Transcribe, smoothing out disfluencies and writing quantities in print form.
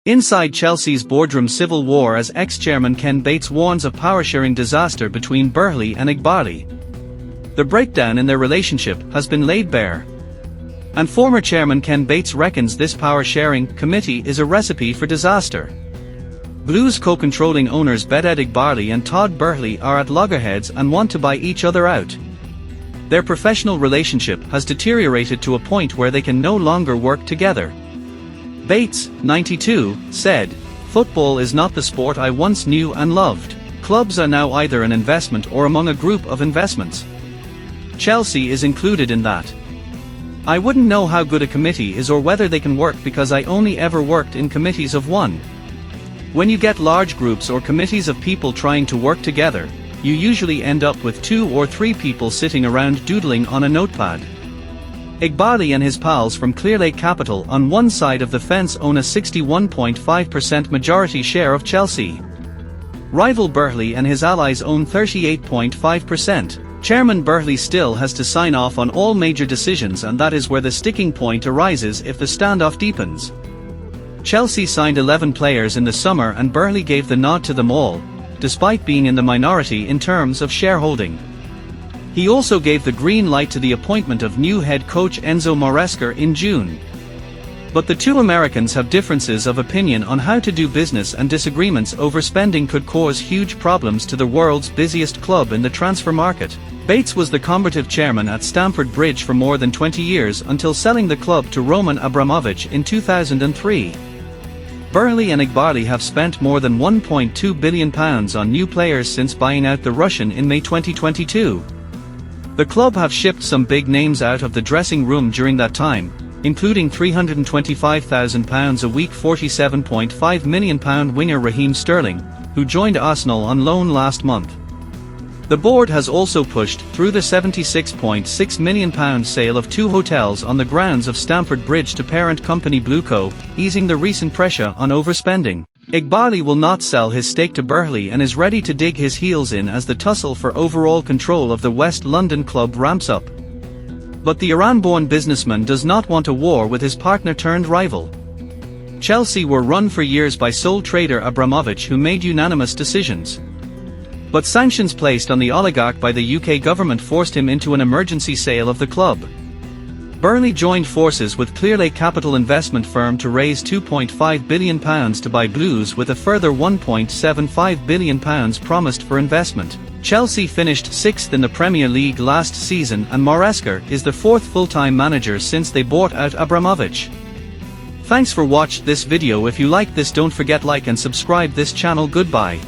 Inside Chelsea's boardroom civil war as ex-chairman Ken Bates warns of power-sharing disaster between Boehly and Eghbali. The breakdown in their relationship has been laid bare. And former chairman Ken Bates reckons this power-sharing committee is a recipe for disaster. Blues co-controlling owners Boehly and Eghbali and Todd Boehly are at loggerheads and want to buy each other out. Their professional relationship has deteriorated to a point where they can no longer work together. Bates, 92, said, "Football is not the sport I once knew and loved. Clubs are now either an investment or among a group of investments. Chelsea is included in that. I wouldn't know how good a committee is or whether they can work because I only ever worked in committees of one. When you get large groups or committees of people trying to work together, you usually end up with 2 or 3 people sitting around doodling on a notepad." Eghbali and his pals from Clearlake Capital on one side of the fence own a 61.5% majority share of Chelsea. Rival Boehly and his allies own 38.5%. Chairman Boehly still has to sign off on all major decisions, and that is where the sticking point arises if the standoff deepens. Chelsea signed 11 players in the summer and Boehly gave the nod to them all, despite being in the minority in terms of shareholding. He also gave the green light to the appointment of new head coach Enzo Maresca in June. But the two Americans have differences of opinion on how to do business, and disagreements over spending could cause huge problems to the world's busiest club in the transfer market. Bates was the combative chairman at Stamford Bridge for more than 20 years until selling the club to Roman Abramovich in 2003. Boehly and Eghbali have spent more than £1.2 billion on new players since buying out the Russian in May 2022. The club have shipped some big names out of the dressing room during that time, including £325,000 a week £47.5 million winger Raheem Sterling, who joined Arsenal on loan last month. The board has also pushed through the £76.6 million sale of 2 hotels on the grounds of Stamford Bridge to parent company Blueco, easing the recent pressure on overspending. Eghbali will not sell his stake to Boehly and is ready to dig his heels in as the tussle for overall control of the West London club ramps up. But the Iran-born businessman does not want a war with his partner-turned-rival. Chelsea were run for years by sole trader Abramovich, who made unanimous decisions. But sanctions placed on the oligarch by the UK government forced him into an emergency sale of the club. Boehly joined forces with Clearlake Capital investment firm to raise £2.5 billion to buy Blues, with a further £1.75 billion promised for investment. Chelsea finished 6th in the Premier League last season, and Maresca is the 4th full-time manager since they bought out Abramovich. Thanks for watching this video. If you like this, don't forget like and subscribe this channel. Goodbye.